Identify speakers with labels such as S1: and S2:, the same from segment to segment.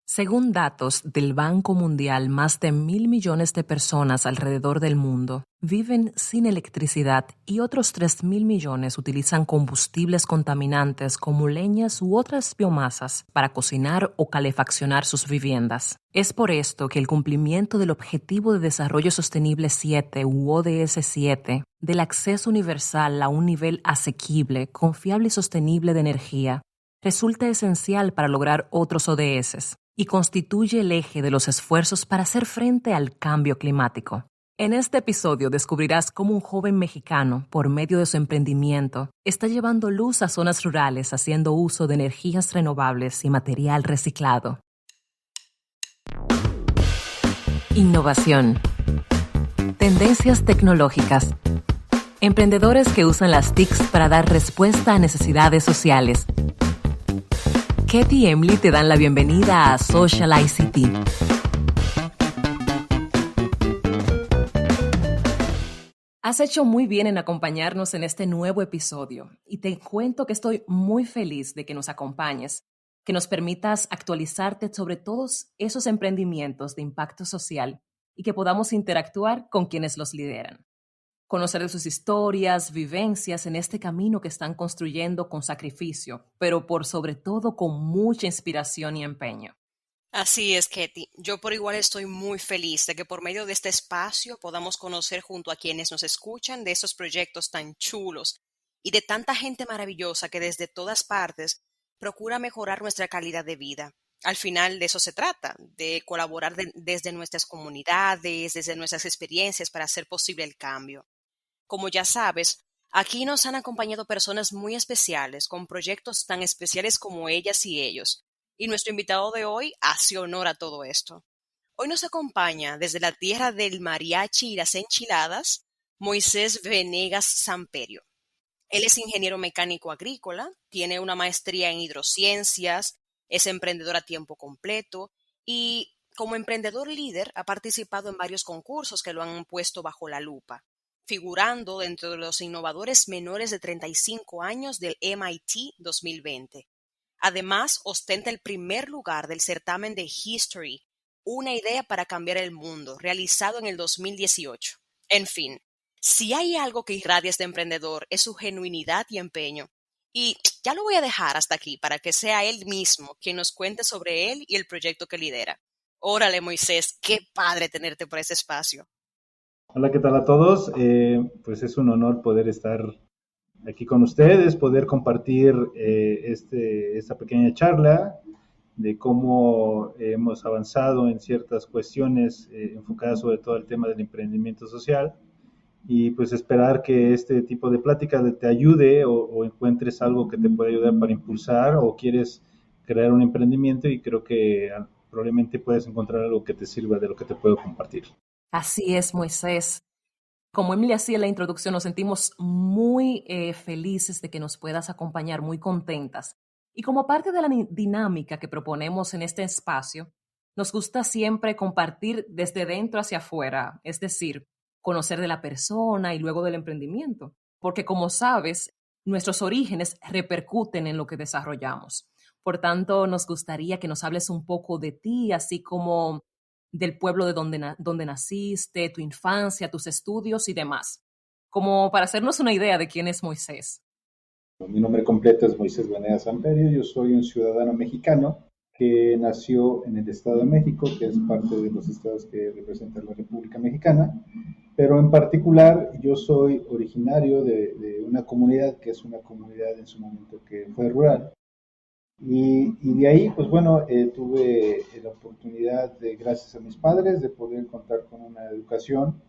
S1: Según datos del Banco Mundial, más de 1.000 millones de personas alrededor del mundo viven sin electricidad y otros 3.000 millones utilizan combustibles contaminantes como leñas u otras biomasas para cocinar o calefaccionar sus viviendas. Es por esto que el cumplimiento del Objetivo de Desarrollo Sostenible 7 u ODS 7 del acceso universal a un nivel asequible, confiable y sostenible de energía resulta esencial para lograr otros ODS y constituye el eje de los esfuerzos para hacer frente al cambio climático. En este episodio descubrirás cómo un joven mexicano, por medio de su emprendimiento, está llevando luz a zonas rurales haciendo uso de energías renovables y material reciclado. Innovación. Tendencias tecnológicas. Emprendedores que usan las TICs para dar respuesta a necesidades sociales. Ketty y Emily te dan la bienvenida a Social ICT. Has hecho muy bien en acompañarnos en este nuevo episodio y te cuento que estoy muy feliz de que nos acompañes, que nos permitas actualizarte sobre todos esos emprendimientos de impacto social y que podamos interactuar con quienes los lideran. Conocer de sus historias, vivencias en este camino que están construyendo con sacrificio, pero por sobre todo con mucha inspiración y empeño.
S2: Así es, Ketty. Yo por igual estoy muy feliz de que por medio de este espacio podamos conocer junto a quienes nos escuchan de estos proyectos tan chulos y de tanta gente maravillosa que desde todas partes procura mejorar nuestra calidad de vida. Al final de eso se trata, de colaborar desde nuestras comunidades, desde nuestras experiencias para hacer posible el cambio. Como ya sabes, aquí nos han acompañado personas muy especiales, con proyectos tan especiales como ellas y ellos. Y nuestro invitado de hoy hace honor a todo esto. Hoy nos acompaña desde la tierra del mariachi y las enchiladas, Moisés Venegas Samperio. Él es ingeniero mecánico agrícola, tiene una maestría en hidrociencias, es emprendedor a tiempo completo y como emprendedor líder ha participado en varios concursos que lo han puesto bajo la lupa, figurando dentro de los innovadores menores de 35 años del MIT 2020. Además, ostenta el primer lugar del certamen de History, una idea para cambiar el mundo, realizado en el 2018. En fin, si hay algo que irradia este emprendedor es su genuinidad y empeño. Y ya lo voy a dejar hasta aquí para que sea él mismo quien nos cuente sobre él y el proyecto que lidera. Órale, Moisés, qué padre tenerte por este espacio.
S3: Hola, ¿qué tal a todos? Pues es un honor poder estar aquí con ustedes, poder compartir esta pequeña charla de cómo hemos avanzado en ciertas cuestiones enfocadas sobre todo al tema del emprendimiento social y pues esperar que este tipo de plática te ayude o encuentres algo que te pueda ayudar para impulsar o quieres crear un emprendimiento y creo que probablemente puedes encontrar algo que te sirva de lo que te puedo compartir.
S1: Así es, Moisés. Como Emily hacía la introducción, nos sentimos muy felices de que nos puedas acompañar, muy contentas. Y como parte de la dinámica que proponemos en este espacio, nos gusta siempre compartir desde dentro hacia afuera, es decir, conocer de la persona y luego del emprendimiento. Porque como sabes, nuestros orígenes repercuten en lo que desarrollamos. Por tanto, nos gustaría que nos hables un poco de ti, así como del pueblo de donde naciste, tu infancia, tus estudios y demás, como para hacernos una idea de quién es Moisés.
S3: Mi nombre completo es Moisés Venegas Samperio, yo soy un ciudadano mexicano que nació en el Estado de México, que es parte de los estados que representan la República Mexicana, pero en particular yo soy originario de una comunidad que es una comunidad en su momento que fue rural. Y de ahí, pues bueno, tuve la oportunidad, gracias a mis padres, de poder contar con una educación,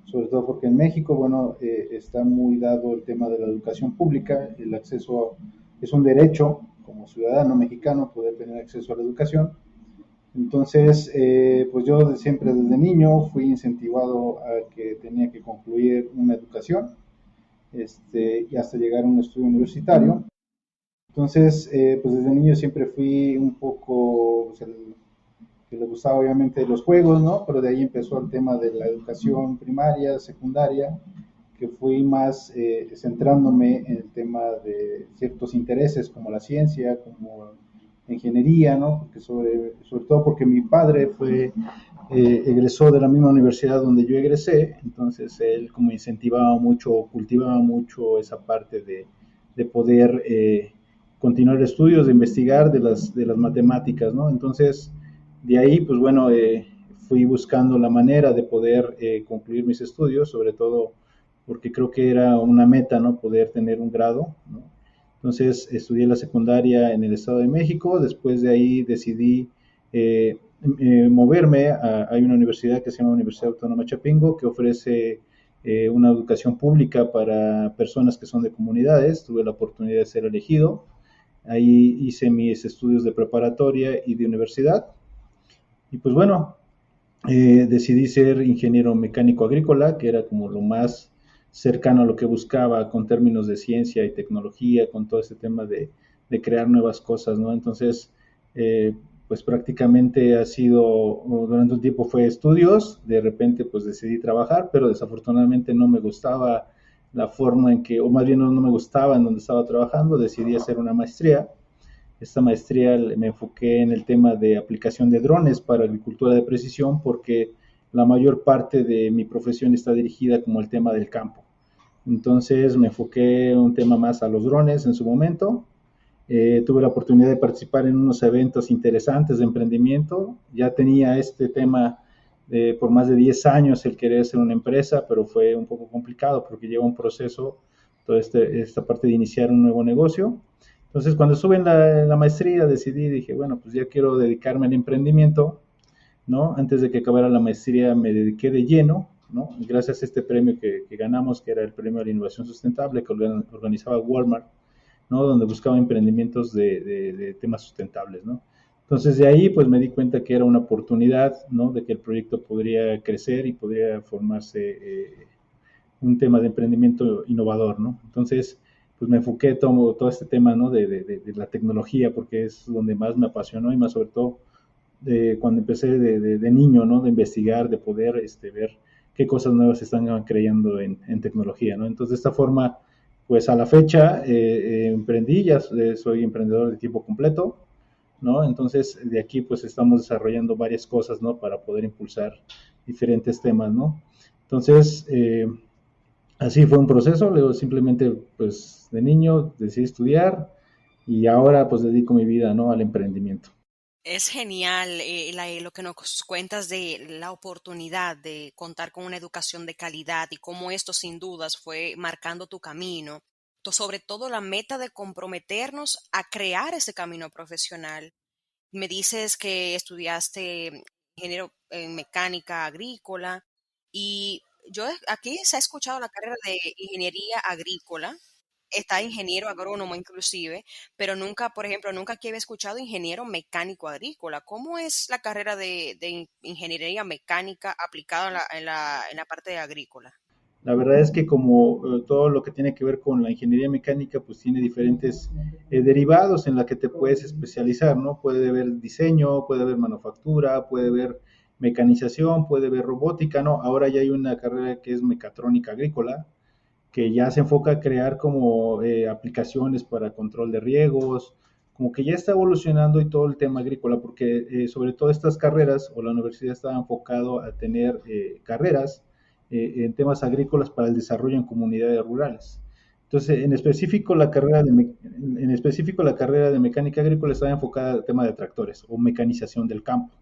S3: sobre todo porque en México, bueno, está muy dado el tema de la educación pública, el acceso es un derecho como ciudadano mexicano poder tener acceso a la educación. Entonces, pues yo siempre desde niño fui incentivado a que tenía que concluir una educación y hasta llegar a un estudio universitario. Entonces, pues desde niño siempre fui un poco, pues, que le gustaba obviamente los juegos, ¿no? Pero de ahí empezó el tema de la educación primaria, secundaria, que fui más centrándome en el tema de ciertos intereses como la ciencia, como ingeniería, ¿no? Porque sobre todo porque mi padre egresó de la misma universidad donde yo egresé, entonces él como incentivaba mucho, cultivaba mucho esa parte de poder continuar estudios, de investigar de las matemáticas, ¿no? Entonces, de ahí, pues bueno, fui buscando la manera de poder concluir mis estudios, sobre todo porque creo que era una meta, ¿no? Poder tener un grado, ¿no? Entonces estudié la secundaria en el Estado de México, después de ahí decidí moverme hay una universidad que se llama Universidad Autónoma Chapingo que ofrece una educación pública para personas que son de comunidades, tuve la oportunidad de ser elegido, ahí hice mis estudios de preparatoria y de universidad y pues bueno, decidí ser ingeniero mecánico agrícola, que era como lo más cercano a lo que buscaba con términos de ciencia y tecnología, con todo este tema de crear nuevas cosas, ¿no? Entonces, pues prácticamente ha sido, durante un tiempo fue estudios, de repente pues decidí trabajar, pero desafortunadamente no me gustaba la forma en que, o más bien no me gustaba en donde estaba trabajando, decidí hacer una maestría. Esta maestría me enfoqué en el tema de aplicación de drones para agricultura de precisión porque la mayor parte de mi profesión está dirigida como el tema del campo. Entonces me enfoqué un tema más a los drones en su momento. Tuve la oportunidad de participar en unos eventos interesantes de emprendimiento. Ya tenía este tema por más de 10 años el querer hacer una empresa, pero fue un poco complicado porque lleva un proceso, toda esta parte de iniciar un nuevo negocio. Entonces, cuando estuve en la maestría, decidí, dije, bueno, pues ya quiero dedicarme al emprendimiento, ¿no? Antes de que acabara la maestría me dediqué de lleno, ¿no? Gracias a este premio que ganamos, que era el premio a la innovación sustentable que organizaba Walmart, ¿no? Donde buscaba emprendimientos de temas sustentables, ¿no? Entonces de ahí pues me di cuenta que era una oportunidad, ¿no? De que el proyecto podría crecer y podría formarse un tema de emprendimiento innovador, ¿no? Entonces, pues me enfoqué todo este tema, ¿no? De la tecnología, porque es donde más me apasionó y más sobre todo cuando empecé de niño, ¿no? De investigar, de poder ver qué cosas nuevas están creando en tecnología, ¿no? Entonces, de esta forma, pues a la fecha emprendí, ya soy emprendedor de tiempo completo, ¿no? Entonces, de aquí pues estamos desarrollando varias cosas, ¿no? Para poder impulsar diferentes temas, ¿no? Entonces, así fue un proceso, luego simplemente pues de niño decidí estudiar y ahora pues dedico mi vida, ¿no? Al emprendimiento.
S2: Es genial lo que nos cuentas de la oportunidad de contar con una educación de calidad y cómo esto sin dudas fue marcando tu camino. Sobre todo la meta de comprometernos a crear ese camino profesional. Me dices que estudiaste ingeniero en mecánica agrícola y aquí se ha escuchado la carrera de ingeniería agrícola, está ingeniero agrónomo inclusive, pero nunca, por ejemplo, nunca aquí había escuchado ingeniero mecánico agrícola. ¿Cómo es la carrera de ingeniería mecánica aplicada en la parte agrícola?
S3: La verdad es que como todo lo que tiene que ver con la ingeniería mecánica, pues tiene diferentes derivados en la que te puedes especializar, ¿no? Puede haber diseño, puede haber manufactura, puede haber mecanización, puede haber robótica, ¿no? Ahora ya hay una carrera que es mecatrónica agrícola, que ya se enfoca a crear como aplicaciones para control de riegos, como que ya está evolucionando y todo el tema agrícola, porque sobre todo estas carreras o la universidad estaba enfocado a tener carreras en temas agrícolas para el desarrollo en comunidades rurales. Entonces, en específico la carrera de mecánica agrícola estaba enfocada al tema de tractores o mecanización del campo.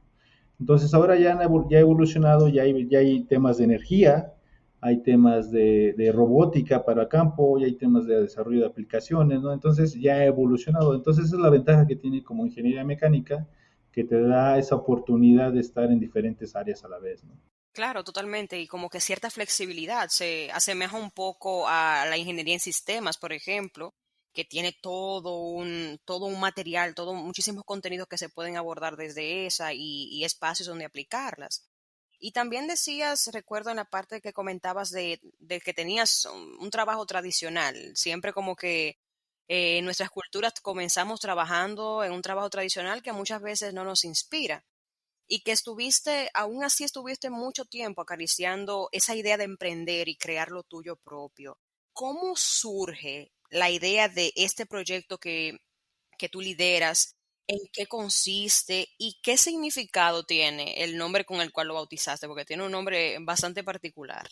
S3: Entonces ahora ya ha evolucionado, ya hay temas de energía, hay temas de robótica para campo, ya hay temas de desarrollo de aplicaciones, ¿no? Entonces ya ha evolucionado. Entonces esa es la ventaja que tiene como ingeniería mecánica, que te da esa oportunidad de estar en diferentes áreas a la vez, ¿no?
S2: Claro, totalmente. Y como que cierta flexibilidad se asemeja un poco a la ingeniería en sistemas, por ejemplo, que tiene todo un material, muchísimos contenidos que se pueden abordar desde esa y espacios donde aplicarlas. Y también decías, recuerdo en la parte que comentabas de que tenías un trabajo tradicional, siempre como que en nuestras culturas comenzamos trabajando en un trabajo tradicional que muchas veces no nos inspira y que aún así estuviste mucho tiempo acariciando esa idea de emprender y crear lo tuyo propio. ¿Cómo surge la idea de este proyecto que tú lideras ¿En qué consiste y qué significado tiene el nombre con el cual lo bautizaste? Porque tiene un nombre bastante particular.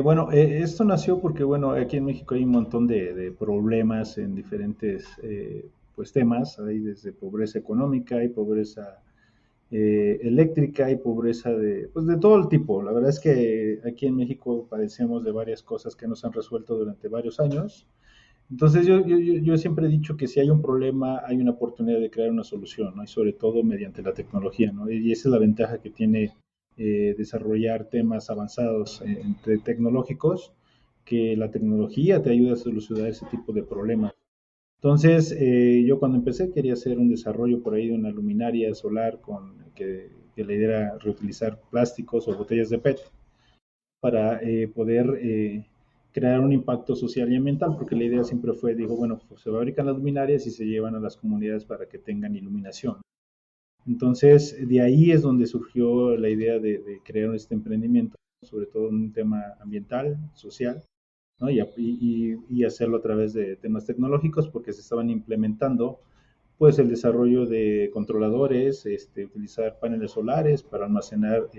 S3: Bueno, esto nació porque, bueno, aquí en México hay un montón de problemas en diferentes pues temas, hay desde pobreza económica, hay pobreza eléctrica, hay pobreza pues de todo el tipo. La verdad es que aquí en México padecemos de varias cosas que no se han resuelto durante varios años. Entonces yo siempre he dicho que si hay un problema, hay una oportunidad de crear una solución, ¿no? Y sobre todo mediante la tecnología, ¿no? Y esa es la ventaja que tiene desarrollar temas avanzados entre tecnológicos, que la tecnología te ayuda a solucionar ese tipo de problemas. Entonces, yo cuando empecé quería hacer un desarrollo por ahí de una luminaria solar que la idea era reutilizar plásticos o botellas de PET para poder crear un impacto social y ambiental, porque la idea siempre fue, digo, bueno, pues se fabrican las luminarias y se llevan a las comunidades para que tengan iluminación. Entonces, de ahí es donde surgió la idea de crear este emprendimiento, sobre todo en un tema ambiental, social, ¿no? Y hacerlo a través de temas tecnológicos, porque se estaban implementando pues el desarrollo de controladores, utilizar paneles solares para almacenar,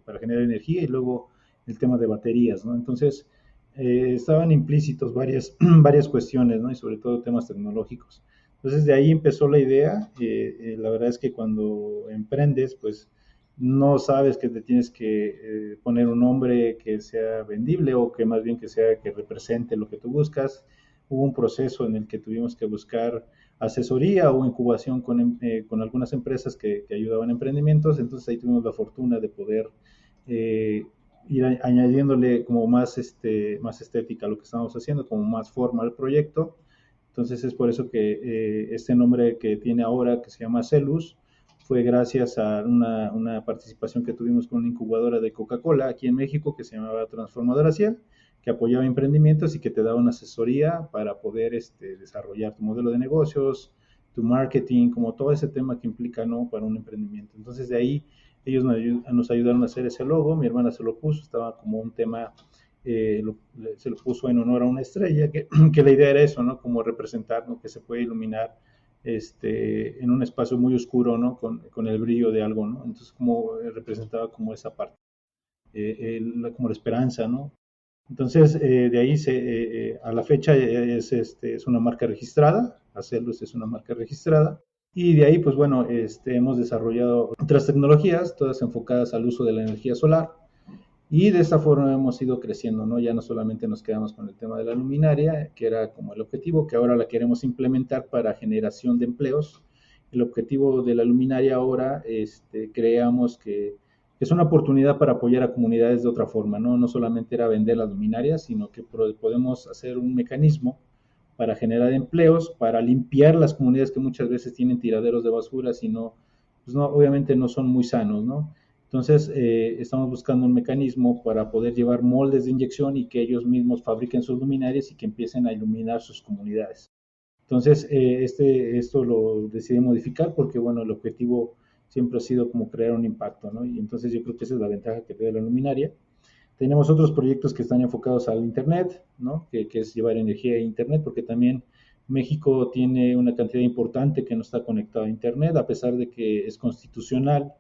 S3: para generar energía y luego el tema de baterías, ¿no? Entonces, estaban implícitos varias, varias cuestiones, ¿no? Y sobre todo temas tecnológicos. Entonces, de ahí empezó la idea. La verdad es que cuando emprendes, pues no sabes que te tienes que poner un nombre que sea vendible o que más bien que sea que represente lo que tú buscas. Hubo un proceso en el que tuvimos que buscar asesoría o incubación con algunas empresas que ayudaban a emprendimientos, entonces ahí tuvimos la fortuna de poder eh, ir añadiéndole como más estética a lo que estamos haciendo, como más forma al proyecto. Entonces es por eso que este nombre que tiene ahora, que se llama Celus, fue gracias a una participación que tuvimos con una incubadora de Coca-Cola aquí en México que se llamaba Transformadora Ciel, que apoyaba emprendimientos y que te daba una asesoría para poder desarrollar tu modelo de negocios, tu marketing, como todo ese tema que implica, ¿no? Para un emprendimiento. Entonces de ahí ellos nos ayudaron a hacer ese logo, mi hermana se lo puso, estaba como un tema se lo puso en honor a una estrella, que la idea era eso, ¿no? Como representar, ¿no? Que se puede iluminar en un espacio muy oscuro, ¿no? Con el brillo de algo, ¿no? Entonces, como representaba como esa parte, como la esperanza, ¿no? Entonces, de ahí a la fecha es una marca registrada, Acelus es una marca registrada, y de ahí, pues bueno, hemos desarrollado otras tecnologías, todas enfocadas al uso de la energía solar, y de esta forma hemos ido creciendo, ¿no? Ya no solamente nos quedamos con el tema de la luminaria, que era como el objetivo, que ahora la queremos implementar para generación de empleos. El objetivo de la luminaria ahora, creamos que es una oportunidad para apoyar a comunidades de otra forma, ¿no? No solamente era vender las luminarias, sino que podemos hacer un mecanismo para generar empleos, para limpiar las comunidades que muchas veces tienen tiraderos de basura, sino, pues no, obviamente no son muy sanos, ¿no? Entonces, estamos buscando un mecanismo para poder llevar moldes de inyección y que ellos mismos fabriquen sus luminarias y que empiecen a iluminar sus comunidades. Entonces, esto lo decidí modificar porque, bueno, el objetivo siempre ha sido como crear un impacto, ¿no? Y entonces yo creo que esa es la ventaja que tiene la luminaria. Tenemos otros proyectos que están enfocados al Internet, ¿no? Que es llevar energía a Internet, porque también México tiene una cantidad importante que no está conectado a Internet, a pesar de que es constitucional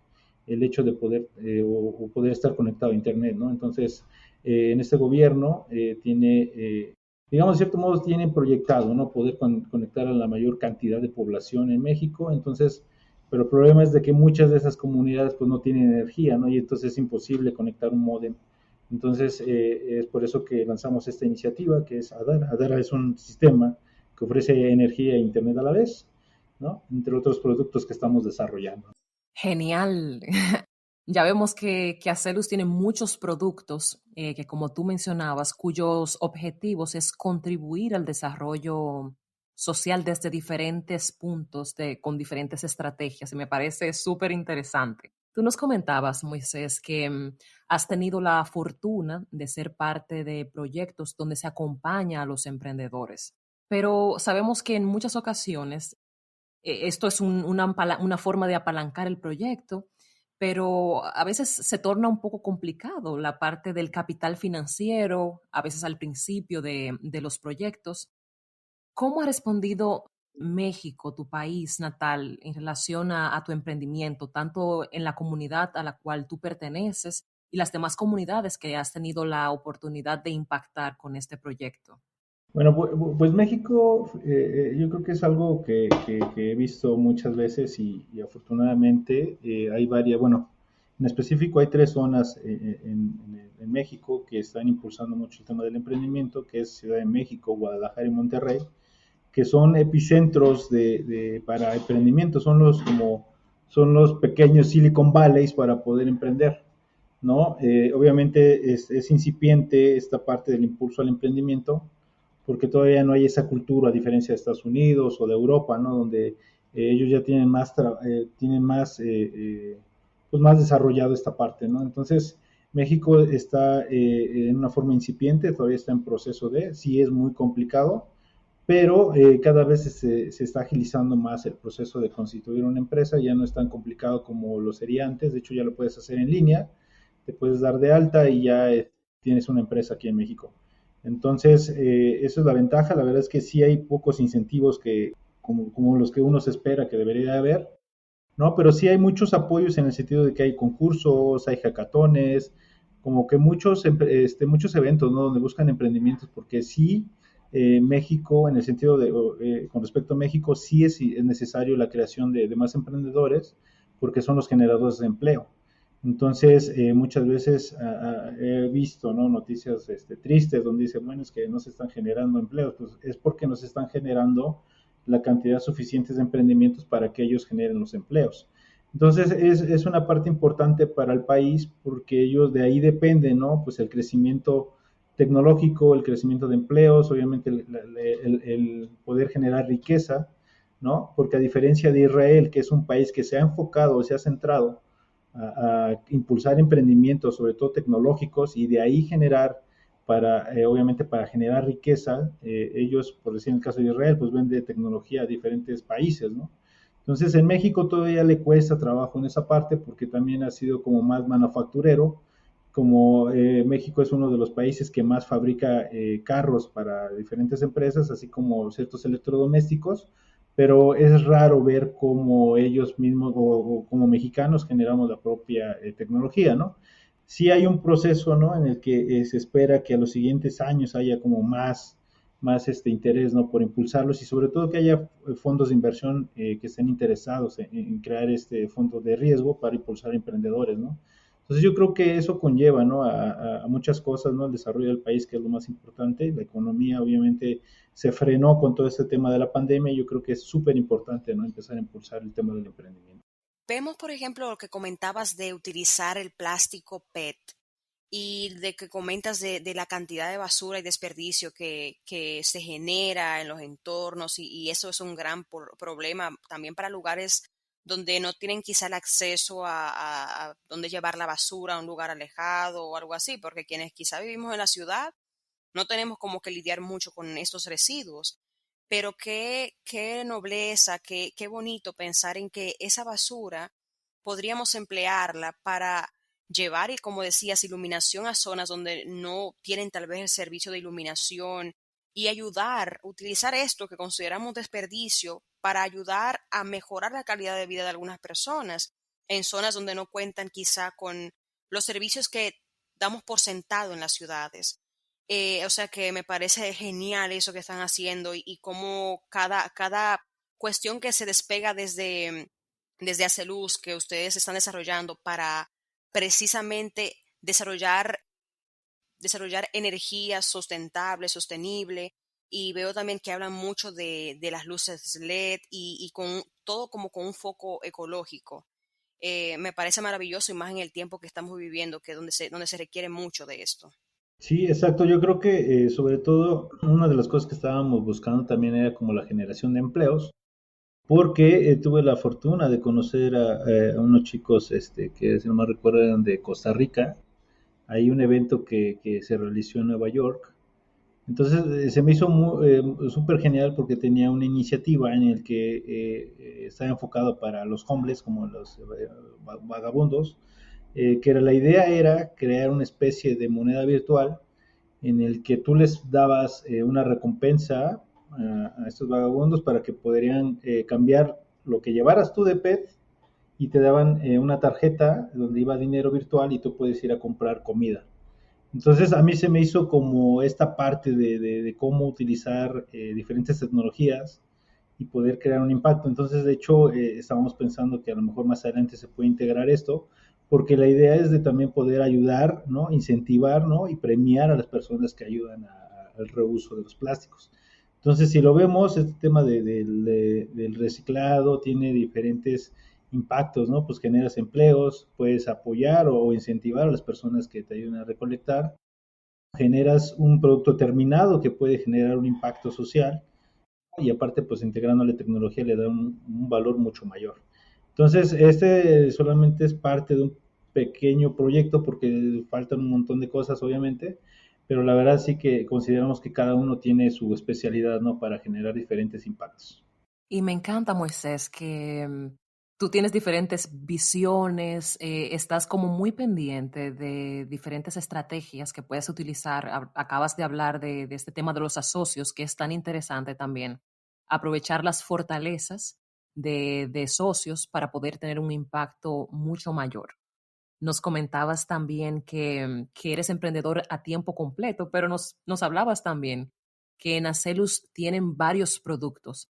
S3: el hecho de poder o poder estar conectado a Internet, ¿no? Entonces, en este gobierno digamos, de cierto modo, tienen proyectado, ¿no? Poder conectar a la mayor cantidad de población en México, entonces, pero el problema es de que muchas de esas comunidades pues no tienen energía, ¿no? Y entonces es imposible conectar un módem. Entonces, es por eso que lanzamos esta iniciativa, que es Adara. Adara es un sistema que ofrece energía e internet a la vez, ¿no? Entre otros productos que estamos desarrollando.
S1: Genial. Ya vemos que Acelus tiene muchos productos que, como tú mencionabas, cuyos objetivos es contribuir al desarrollo social desde diferentes puntos, con diferentes estrategias, y me parece súper interesante. Tú nos comentabas, Moisés, que has tenido la fortuna de ser parte de proyectos donde se acompaña a los emprendedores, pero sabemos que en muchas ocasiones esto es una forma de apalancar el proyecto, pero a veces se torna un poco complicado la parte del capital financiero, a veces al principio de los proyectos. ¿Cómo ha respondido México, tu país natal, en relación a tu emprendimiento, tanto en la comunidad a la cual tú perteneces y las demás comunidades que has tenido la oportunidad de impactar con este proyecto?
S3: Bueno, pues México, yo creo que es algo que he visto muchas veces y afortunadamente hay varias, bueno, en específico hay tres zonas en México que están impulsando mucho el tema del emprendimiento, que es Ciudad de México, Guadalajara y Monterrey, que son epicentros para emprendimiento, son los pequeños Silicon Valleys para poder emprender, ¿no? Obviamente es incipiente esta parte del impulso al emprendimiento, porque todavía no hay esa cultura, a diferencia de Estados Unidos o de Europa, ¿no? Donde ellos ya tienen pues más desarrollado esta parte, ¿no? Entonces, México está en una forma incipiente, todavía está en proceso sí es muy complicado, pero cada vez se está agilizando más el proceso de constituir una empresa, ya no es tan complicado como lo sería antes, de hecho ya lo puedes hacer en línea, te puedes dar de alta y ya tienes una empresa aquí en México. Entonces, esa es la ventaja, la verdad es que sí hay pocos incentivos como los que uno se espera que debería haber, ¿no? Pero sí hay muchos apoyos en el sentido de que hay concursos, hay hackatones, como que muchos eventos, ¿no? Donde buscan emprendimientos, porque sí, México, en el sentido con respecto a México, sí es necesario la creación de más emprendedores, porque son los generadores de empleo. Entonces, muchas veces he visto, ¿no? Noticias tristes donde dicen, bueno, es que no se están generando empleos, pues es porque no se están generando la cantidad suficiente de emprendimientos para que ellos generen los empleos. Entonces es una parte importante para el país porque ellos de ahí dependen, ¿no? Pues el crecimiento tecnológico, el crecimiento de empleos, obviamente el poder generar riqueza, ¿no? Porque a diferencia de Israel, que es un país que se ha enfocado, se ha centrado a impulsar emprendimientos, sobre todo tecnológicos, y de ahí generar obviamente para generar riqueza, ellos, por decir en el caso de Israel, pues vende tecnología a diferentes países, ¿no? Entonces en México todavía le cuesta trabajo en esa parte porque también ha sido como más manufacturero, como México es uno de los países que más fabrica carros para diferentes empresas, así como ciertos electrodomésticos, pero es raro ver cómo ellos mismos o como mexicanos generamos la propia tecnología, ¿no? Sí hay un proceso, ¿no? En el que se espera que a los siguientes años haya como más interés, ¿no? Por impulsarlos y sobre todo que haya fondos de inversión que estén interesados en crear fondos de riesgo para impulsar emprendedores, ¿no? Entonces yo creo que eso conlleva, ¿no? A muchas cosas, ¿no? El desarrollo del país, que es lo más importante. La economía obviamente se frenó con todo este tema de la pandemia y yo creo que es súper importante, ¿no? Empezar a impulsar el tema del emprendimiento.
S2: Vemos, por ejemplo, lo que comentabas de utilizar el plástico PET y de que comentas de la cantidad de basura y desperdicio que se genera en los entornos y eso es un gran problema también para lugares donde no tienen quizá el acceso a dónde llevar la basura a un lugar alejado o algo así, porque quienes quizá vivimos en la ciudad no tenemos como que lidiar mucho con estos residuos. Pero qué nobleza, qué bonito pensar en que esa basura podríamos emplearla para llevar, y como decías, iluminación a zonas donde no tienen tal vez el servicio de iluminación y ayudar, utilizar esto que consideramos desperdicio para ayudar a mejorar la calidad de vida de algunas personas en zonas donde no cuentan quizá con los servicios que damos por sentado en las ciudades. O sea que me parece genial eso que están haciendo y cómo cada cuestión que se despega desde Aceluz que ustedes están desarrollando para precisamente desarrollar energía sustentable, sostenible. Y veo también que hablan mucho de las luces LED y con todo como con un foco ecológico. Me parece maravilloso y más en el tiempo que estamos viviendo, que donde se requiere mucho de esto.
S3: Sí, exacto. Yo creo que sobre todo una de las cosas que estábamos buscando también era como la generación de empleos, porque tuve la fortuna de conocer a unos chicos que, si no me recuerdo, eran de Costa Rica. Hay un evento que se realizó en Nueva York. Entonces se me hizo súper genial porque tenía una iniciativa en el que estaba enfocado para los homeless, como los vagabundos, que la idea era crear una especie de moneda virtual en el que tú les dabas una recompensa a estos vagabundos para que podrían cambiar lo que llevaras tú de PET y te daban una tarjeta donde iba dinero virtual y tú puedes ir a comprar comida. Entonces a mí se me hizo como esta parte de cómo utilizar diferentes tecnologías y poder crear un impacto. Entonces, de hecho, estábamos pensando que a lo mejor más adelante se puede integrar esto, porque la idea es de también poder ayudar, ¿no? Incentivar, ¿no? Y premiar a las personas que ayudan al reuso de los plásticos. Entonces, si lo vemos, este tema del reciclado tiene diferentes impactos, ¿no? Pues generas empleos, puedes apoyar o incentivar a las personas que te ayudan a recolectar, generas un producto terminado que puede generar un impacto social y aparte pues integrando la tecnología le da un valor mucho mayor. Entonces, este solamente es parte de un pequeño proyecto porque faltan un montón de cosas obviamente, pero la verdad sí que consideramos que cada uno tiene su especialidad, ¿no? Para generar diferentes impactos.
S1: Y me encanta, Moisés, que tú tienes diferentes visiones, estás como muy pendiente de diferentes estrategias que puedes utilizar. Acabas de hablar de este tema de los asocios, que es tan interesante también. Aprovechar las fortalezas de socios para poder tener un impacto mucho mayor. Nos comentabas también que eres emprendedor a tiempo completo, pero nos hablabas también que en Acelus tienen varios productos.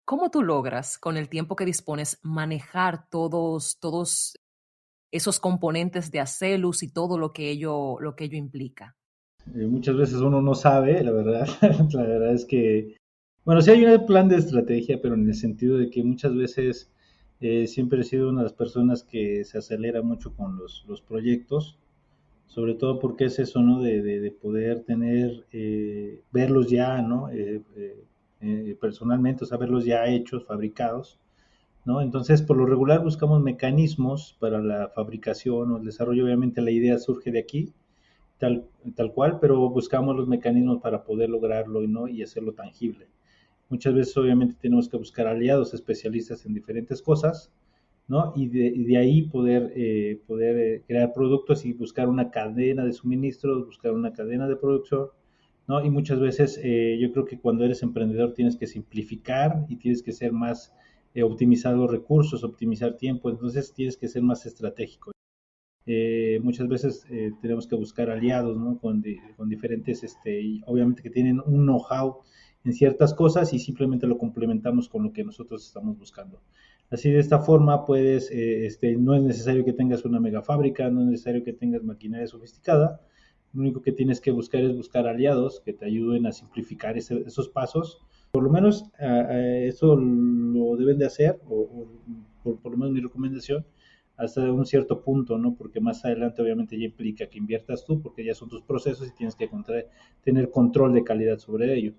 S1: ¿Cómo tú logras, con el tiempo que dispones, manejar todos esos componentes de Acelus y todo lo que ello implica?
S3: Muchas veces uno no sabe, la verdad. La verdad es que, bueno, sí hay un plan de estrategia, pero en el sentido de que muchas veces siempre he sido una de las personas que se acelera mucho con los proyectos, sobre todo porque es eso, ¿no? De poder tener, verlos ya, ¿no? Personalmente, o sea, verlos ya hechos, fabricados, ¿no? Entonces, por lo regular buscamos mecanismos para la fabricación o el desarrollo. Obviamente la idea surge de aquí, tal, tal cual, pero buscamos los mecanismos para poder lograrlo, ¿no? Y hacerlo tangible. Muchas veces obviamente tenemos que buscar aliados especialistas en diferentes cosas, ¿no? Y de ahí poder crear productos y buscar una cadena de suministros, buscar una cadena de producción, ¿no? Y muchas veces yo creo que cuando eres emprendedor tienes que simplificar y tienes que ser más optimizar los recursos, optimizar tiempo, entonces tienes que ser más estratégico. Muchas veces tenemos que buscar aliados, ¿no? Con diferentes, y obviamente que tienen un know-how en ciertas cosas y simplemente lo complementamos con lo que nosotros estamos buscando. Así de esta forma puedes, no es necesario que tengas una mega fábrica, no es necesario que tengas maquinaria sofisticada, lo único que tienes que buscar es buscar aliados que te ayuden a simplificar esos pasos. Por lo menos eso lo deben de hacer, o por lo menos mi recomendación, hasta un cierto punto, ¿no? Porque más adelante obviamente ya implica que inviertas tú, porque ya son tus procesos y tienes que tener control de calidad sobre ello.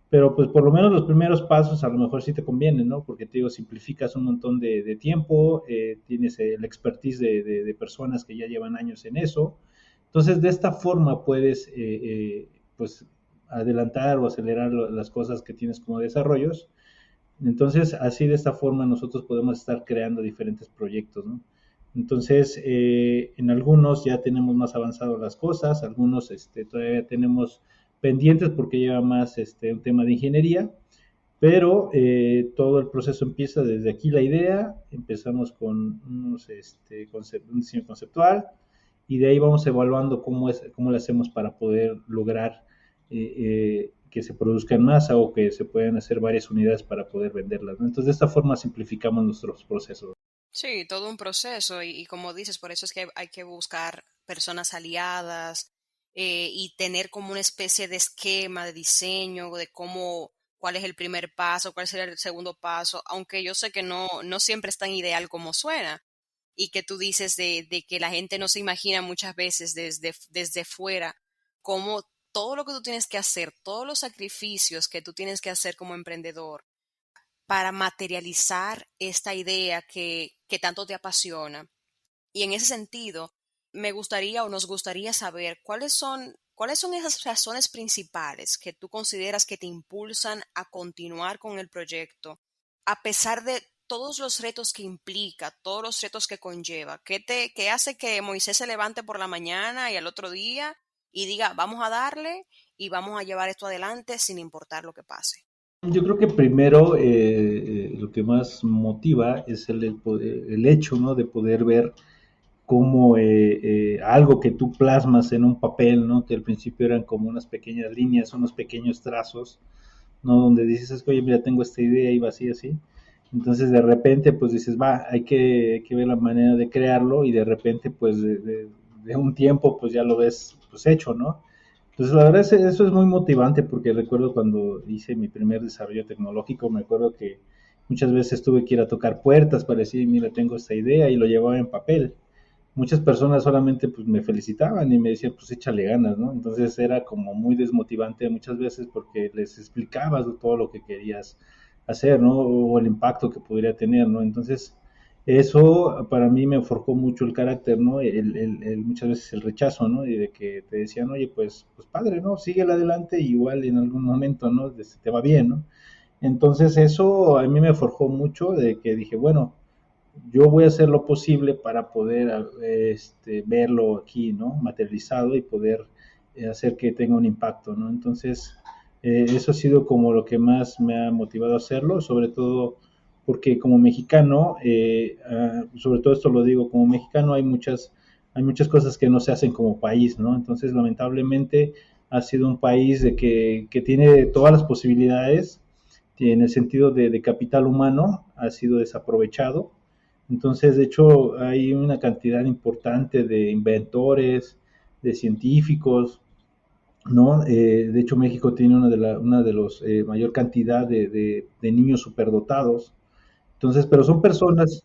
S3: Pero pues por lo menos los primeros pasos a lo mejor sí te convienen, ¿no? Porque te digo, simplificas un montón de tiempo, tienes el expertise de personas que ya llevan años en eso. Entonces de esta forma puedes pues adelantar o acelerar las cosas que tienes como desarrollos. Entonces, así de esta forma nosotros podemos estar creando diferentes proyectos, ¿no? Entonces, en algunos ya tenemos más avanzadas las cosas, algunos todavía tenemos pendientes porque lleva más un tema de ingeniería, pero todo el proceso empieza desde aquí la idea, empezamos con un diseño conceptual y de ahí vamos evaluando cómo lo hacemos para poder lograr que se produzca en masa o que se puedan hacer varias unidades para poder venderlas, ¿no? Entonces, de esta forma simplificamos nuestros procesos.
S2: Sí, todo un proceso y como dices, por eso es que hay que buscar personas aliadas y tener como una especie de esquema de diseño de cómo, cuál es el primer paso, cuál será el segundo paso, aunque yo sé que no siempre es tan ideal como suena y que tú dices de que la gente no se imagina muchas veces desde fuera cómo todo lo que tú tienes que hacer, todos los sacrificios que tú tienes que hacer como emprendedor para materializar esta idea que tanto te apasiona. Y en ese sentido, me gustaría o nos gustaría saber cuáles son esas razones principales que tú consideras que te impulsan a continuar con el proyecto, a pesar de todos los retos que implica, todos los retos que conlleva. ¿Qué hace que Moisés se levante por la mañana y al otro día y diga, vamos a darle y vamos a llevar esto adelante sin importar lo que pase?
S3: Yo creo que primero lo que más motiva es el hecho, ¿no? De poder ver cómo algo que tú plasmas en un papel, ¿no? Que al principio eran como unas pequeñas líneas, unos pequeños trazos, ¿no? Donde dices, es que, oye, mira, tengo esta idea y va así, así. Entonces de repente, pues dices, va, hay que ver la manera de crearlo y de repente, pues de un tiempo, pues ya lo ves, pues hecho, ¿no? Entonces la verdad eso es muy motivante porque recuerdo cuando hice mi primer desarrollo tecnológico, me acuerdo que muchas veces tuve que ir a tocar puertas para decir, mira, tengo esta idea y lo llevaba en papel. Muchas personas solamente pues me felicitaban y me decían pues échale ganas, ¿no? Entonces era como muy desmotivante muchas veces porque les explicabas todo lo que querías hacer, ¿no? O el impacto que podría tener, ¿no? Entonces eso para mí me forjó mucho el carácter, ¿no? Muchas veces el rechazo, ¿no? Y de que te decían, oye, pues padre, ¿no? Síguele adelante y igual en algún momento, ¿no? Te va bien, ¿no? Entonces eso a mí me forjó mucho de que dije, bueno, yo voy a hacer lo posible para poder verlo aquí, ¿no? Materializado y poder hacer que tenga un impacto, ¿no? Entonces, eso ha sido como lo que más me ha motivado a hacerlo, sobre todo porque como mexicano, sobre todo esto lo digo, como mexicano hay muchas cosas que no se hacen como país, ¿no? Entonces, lamentablemente, ha sido un país que tiene todas las posibilidades, en el sentido de capital humano, ha sido desaprovechado. Entonces, de hecho, hay una cantidad importante de inventores, de científicos, ¿no? De hecho, México tiene una de los mayor cantidad de niños superdotados. Entonces, pero son personas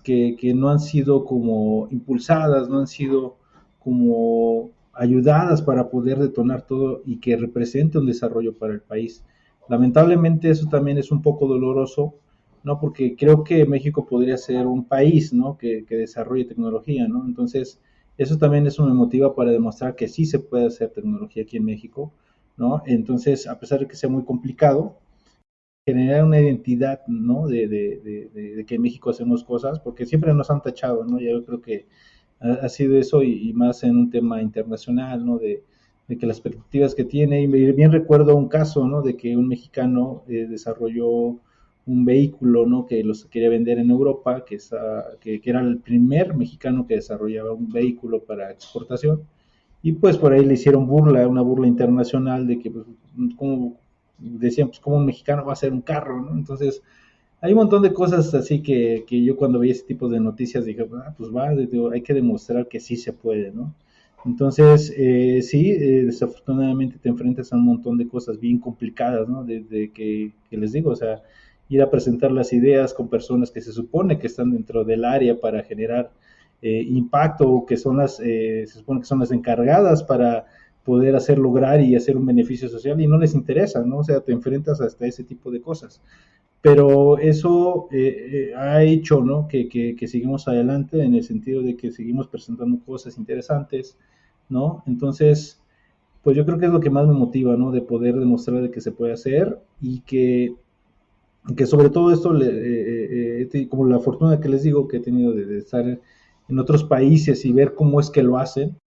S3: que no han sido como impulsadas, no han sido como ayudadas para poder detonar todo y que represente un desarrollo para el país. Lamentablemente eso también es un poco doloroso, ¿no? Porque creo que México podría ser un país, ¿no? Que desarrolle tecnología, ¿no? Entonces, eso me motiva para demostrar que sí se puede hacer tecnología aquí en México, ¿no? Entonces, a pesar de que sea muy complicado, generar una identidad, ¿no? De que en México hacemos cosas, porque siempre nos han tachado, ¿no? Yo creo que ha sido eso y más en un tema internacional, ¿no? De que las expectativas que tiene, y bien recuerdo un caso, ¿no? De que un mexicano desarrolló un vehículo, ¿no? Que los quería vender en Europa, que era el primer mexicano que desarrollaba un vehículo para exportación, y pues por ahí le hicieron burla, una burla internacional de que, pues, como decían, pues como un mexicano va a hacer un carro, ¿no? Entonces, hay un montón de cosas así que yo cuando vi ese tipo de noticias dije, pues va, hay que demostrar que sí se puede, ¿no? Entonces, sí, desafortunadamente te enfrentas a un montón de cosas bien complicadas, ¿no? Desde que les digo, o sea, ir a presentar las ideas con personas que se supone que están dentro del área para generar impacto, que se supone que son las encargadas para poder hacer lograr y hacer un beneficio social y no les interesa, ¿no? O sea, te enfrentas hasta ese tipo de cosas. Pero eso ha hecho, ¿no? Que seguimos adelante en el sentido de que seguimos presentando cosas interesantes, ¿no? Entonces, pues yo creo que es lo que más me motiva, ¿no? De poder demostrar de que se puede hacer y que sobre todo esto, como la fortuna que les digo que he tenido de estar en otros países y ver cómo es que lo hacen,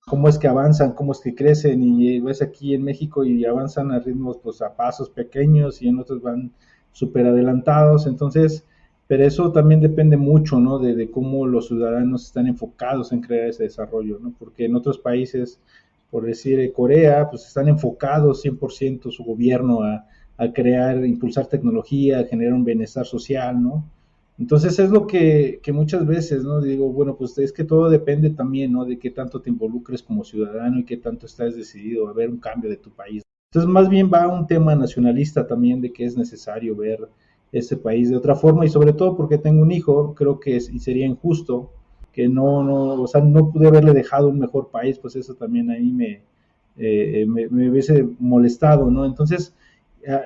S3: cómo es que avanzan, cómo es que crecen, y ves aquí en México y avanzan a ritmos, pues a pasos pequeños y en otros van súper adelantados. Entonces, pero eso también depende mucho, ¿no? De cómo los ciudadanos están enfocados en crear ese desarrollo, ¿no? Porque en otros países, por decir Corea, pues están enfocados 100% su gobierno a crear, impulsar tecnología, a generar un bienestar social, ¿no? Entonces es lo que muchas veces, ¿no? Digo, bueno, pues es que todo depende también, ¿no? De qué tanto te involucres como ciudadano y qué tanto estás decidido a ver un cambio de tu país. Entonces más bien va a un tema nacionalista también de que es necesario ver ese país de otra forma y sobre todo porque tengo un hijo, creo que y sería injusto que o sea, no pude haberle dejado un mejor país, pues eso también a mí me hubiese molestado, ¿no? Entonces,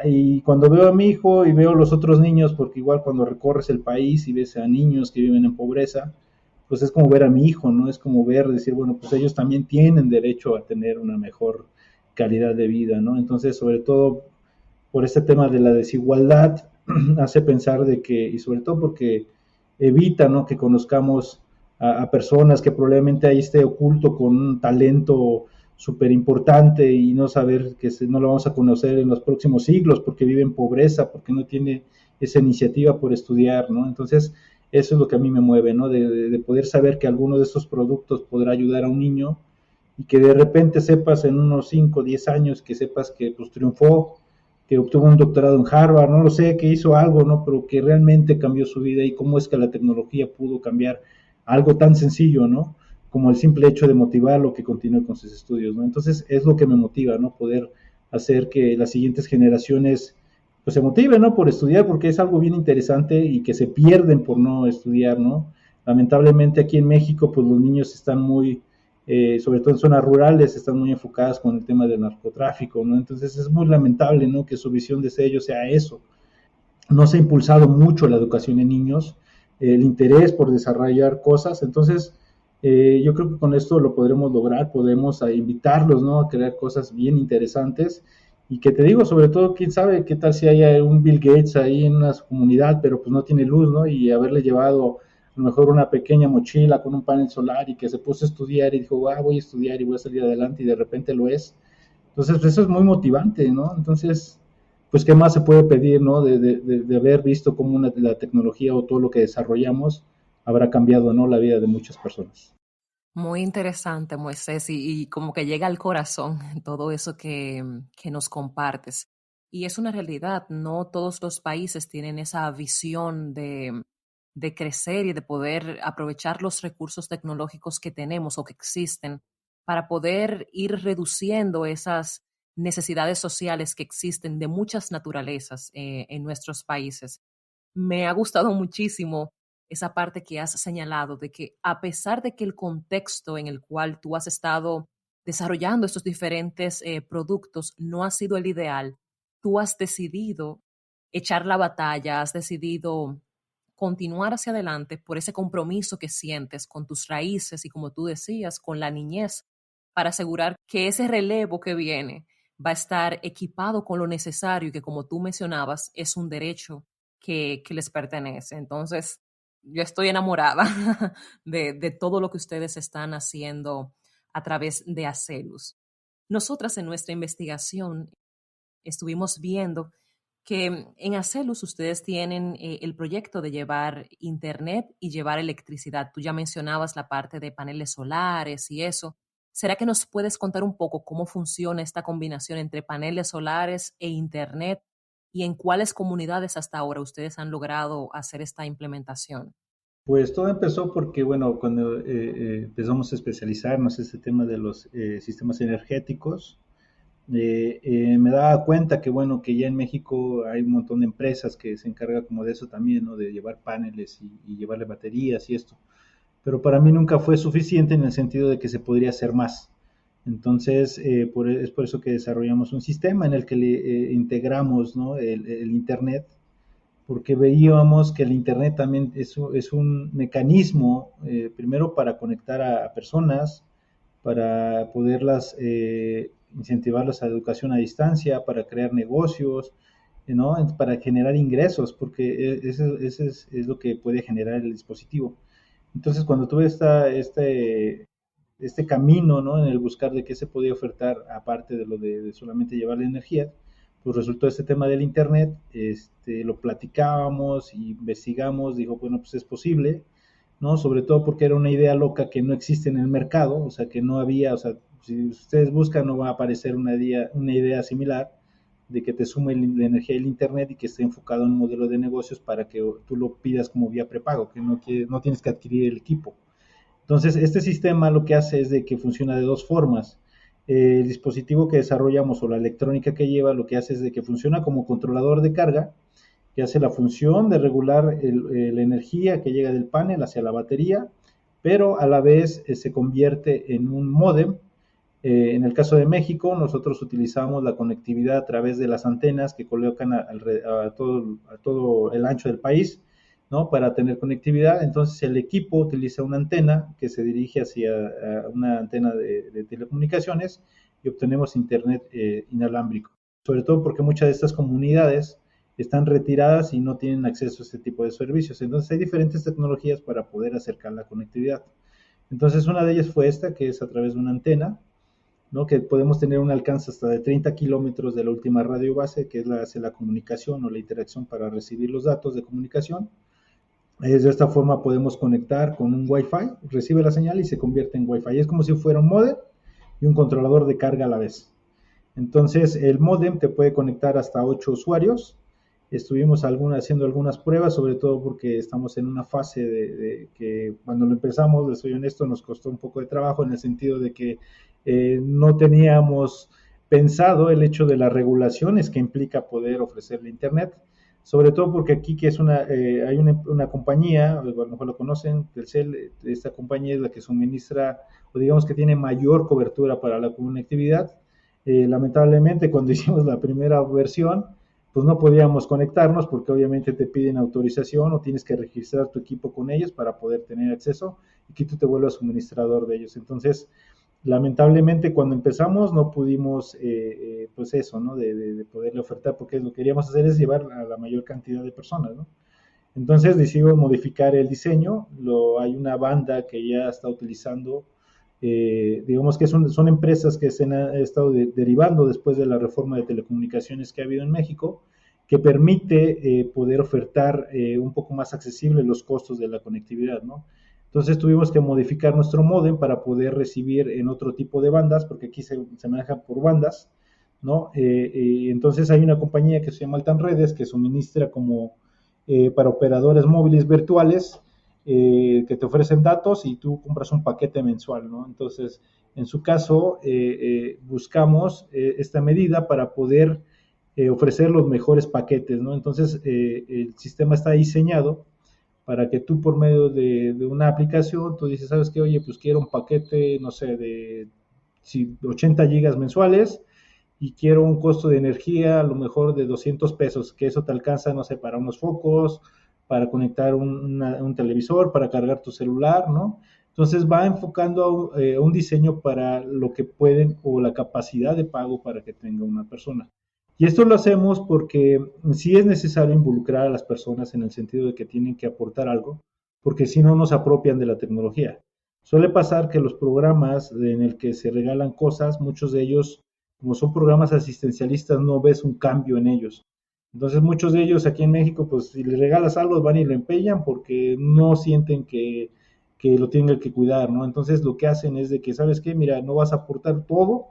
S3: y cuando veo a mi hijo y veo los otros niños, porque igual cuando recorres el país y ves a niños que viven en pobreza, pues es como ver a mi hijo, ¿no? Es como ver, decir, bueno, pues ellos también tienen derecho a tener una mejor calidad de vida, ¿no? Entonces, sobre todo por este tema de la desigualdad, hace pensar de que, y sobre todo porque evita, ¿no? Que conozcamos a personas que probablemente ahí esté oculto con un talento súper importante y no saber que no lo vamos a conocer en los próximos siglos porque vive en pobreza, porque no tiene esa iniciativa por estudiar, ¿no? Entonces, eso es lo que a mí me mueve, ¿no? De poder saber que alguno de estos productos podrá ayudar a un niño y que de repente sepas en unos 5 o 10 años que sepas que pues triunfó, que obtuvo un doctorado en Harvard, no lo sé, que hizo algo, ¿no? Pero que realmente cambió su vida y cómo es que la tecnología pudo cambiar algo tan sencillo, ¿no? Como el simple hecho de motivarlo que continúe con sus estudios, ¿no? Entonces es lo que me motiva, ¿no? Poder hacer que las siguientes generaciones pues se motiven, ¿no? Por estudiar, porque es algo bien interesante y que se pierden por no estudiar, ¿no? Lamentablemente aquí en México pues los niños están muy sobre todo en zonas rurales, están muy enfocadas con el tema del narcotráfico, ¿no? Entonces es muy lamentable, ¿no? Que su visión de ellos sea eso. No se ha impulsado mucho la educación en niños, el interés por desarrollar cosas, entonces yo creo que con esto lo podremos lograr, podemos invitarlos, ¿no? A crear cosas bien interesantes y que te digo, sobre todo, quién sabe qué tal si haya un Bill Gates ahí en una comunidad, pero pues no tiene luz, ¿no? Y haberle llevado a lo mejor una pequeña mochila con un panel solar y que se puso a estudiar y dijo, voy a estudiar y voy a salir adelante y de repente lo es. Entonces, pues eso es muy motivante, ¿no? Entonces, pues, ¿qué más se puede pedir, ¿no? De haber visto cómo la tecnología o todo lo que desarrollamos habrá cambiado, ¿no? La vida de muchas personas.
S1: Muy interesante, Moisés, y como que llega al corazón todo eso que nos compartes. Y es una realidad, no todos los países tienen esa visión de crecer y de poder aprovechar los recursos tecnológicos que tenemos o que existen para poder ir reduciendo esas necesidades sociales que existen de muchas naturalezas en nuestros países. Me ha gustado muchísimo esa parte que has señalado de que a pesar de que el contexto en el cual tú has estado desarrollando estos diferentes productos no ha sido el ideal, tú has decidido echar la batalla, has decidido continuar hacia adelante por ese compromiso que sientes con tus raíces y, como tú decías, con la niñez, para asegurar que ese relevo que viene va a estar equipado con lo necesario y que, como tú mencionabas, es un derecho que les pertenece. Entonces, yo estoy enamorada de todo lo que ustedes están haciendo a través de Acelus. Nosotras en nuestra investigación estuvimos viendo que en Acelus ustedes tienen el proyecto de llevar internet y llevar electricidad. Tú ya mencionabas la parte de paneles solares y eso. ¿Será que nos puedes contar un poco cómo funciona esta combinación entre paneles solares e internet y en cuáles comunidades hasta ahora ustedes han logrado hacer esta implementación?
S3: Pues todo empezó porque, bueno, cuando empezamos a especializarnos en este tema de los sistemas energéticos, me daba cuenta que, bueno, que ya en México hay un montón de empresas que se encargan como de eso también, ¿no? De llevar paneles y llevarle baterías y esto. Pero para mí nunca fue suficiente en el sentido de que se podría hacer más. Entonces, es por eso que desarrollamos un sistema en el que le integramos, ¿no? El Internet, porque veíamos que el Internet también es un mecanismo, primero para conectar a personas, para poderlas incentivarlas a la educación a distancia, para crear negocios, ¿no? Para generar ingresos, porque es lo que puede generar el dispositivo. Entonces, cuando tuve este camino, ¿no? En el buscar de qué se podía ofertar, aparte de lo de solamente llevar la energía, pues resultó este tema del Internet, lo platicábamos, investigamos, dijo, bueno, pues es posible, ¿no? Sobre todo porque era una idea loca que no existe en el mercado, o sea, que no había, o sea, si ustedes buscan no va a aparecer una idea similar de que te sume la energía del Internet y que esté enfocado en un modelo de negocios para que tú lo pidas como vía prepago, que no tienes que adquirir el equipo. Entonces, este sistema lo que hace es de que funciona de dos formas. El dispositivo que desarrollamos o la electrónica que lleva lo que hace es de que funciona como controlador de carga, que hace la función de regular la energía que llega del panel hacia la batería, pero a la vez se convierte en un módem. En el caso de México, nosotros utilizamos la conectividad a través de las antenas que colocan a todo el ancho del país, ¿no? Para tener conectividad. Entonces el equipo utiliza una antena que se dirige hacia una antena de telecomunicaciones y obtenemos internet inalámbrico. Sobre todo porque muchas de estas comunidades están retiradas y no tienen acceso a este tipo de servicios. Entonces hay diferentes tecnologías para poder acercar la conectividad. Entonces una de ellas fue esta, que es a través de una antena. ¿no? Que podemos tener un alcance hasta de 30 kilómetros de la última radio base, que es hace la comunicación o la interacción para recibir los datos de comunicación. De esta forma podemos conectar con un Wi-Fi, recibe la señal y se convierte en Wi-Fi. Es como si fuera un módem y un controlador de carga a la vez. Entonces, el módem te puede conectar hasta 8 usuarios. Estuvimos haciendo algunas pruebas, sobre todo porque estamos en una fase de que cuando lo empezamos, les soy honesto, nos costó un poco de trabajo en el sentido de que no teníamos pensado el hecho de las regulaciones que implica poder ofrecerle Internet, sobre todo porque aquí que es hay una compañía, a lo mejor lo conocen, Telcel, esta compañía es la que suministra, o digamos que tiene mayor cobertura para la conectividad. Lamentablemente, cuando hicimos la primera versión, pues no podíamos conectarnos porque obviamente te piden autorización o tienes que registrar tu equipo con ellos para poder tener acceso y que tú te vuelvas suministrador de ellos. Entonces, lamentablemente cuando empezamos no pudimos, pues eso, ¿no? De poderle ofertar, porque lo que queríamos hacer es llevar a la mayor cantidad de personas, ¿no? Entonces decidimos modificar el diseño, hay una banda que ya está utilizando, digamos que son empresas que se han estado derivando después de la reforma de telecomunicaciones que ha habido en México, que permite poder ofertar un poco más accesible los costos de la conectividad, ¿no? Entonces tuvimos que modificar nuestro módem para poder recibir en otro tipo de bandas, porque aquí se maneja por bandas, ¿no? Entonces hay una compañía que se llama Altan Redes que suministra como para operadores móviles virtuales que te ofrecen datos y tú compras un paquete mensual, ¿no? Entonces, en su caso, buscamos esta medida para poder ofrecer los mejores paquetes, ¿no? Entonces, el sistema está diseñado para que tú por medio de una aplicación, tú dices, ¿sabes qué? Oye, pues quiero un paquete, no sé, de 80 gigas mensuales y quiero un costo de energía a lo mejor de 200 pesos, que eso te alcanza, no sé, para unos focos, para conectar un televisor, para cargar tu celular, ¿no? Entonces va enfocando a un diseño para lo que pueden o la capacidad de pago para que tenga una persona. Y esto lo hacemos porque sí es necesario involucrar a las personas en el sentido de que tienen que aportar algo, porque si no nos apropian de la tecnología. Suele pasar que los programas en el que se regalan cosas, muchos de ellos, como son programas asistencialistas, no ves un cambio en ellos. Entonces muchos de ellos aquí en México, pues si les regalas algo, van y lo empeñan porque no sienten que lo tengan que cuidar, ¿no? Entonces lo que hacen es de que, ¿sabes qué? Mira, no vas a aportar todo,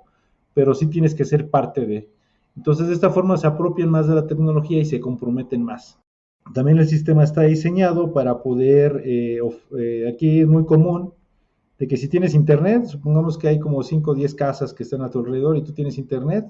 S3: pero sí tienes que ser parte de. Entonces de esta forma se apropian más de la tecnología y se comprometen más. También el sistema está diseñado para poder, aquí es muy común, de que si tienes internet, supongamos que hay como 5 o 10 casas que están a tu alrededor y tú tienes internet,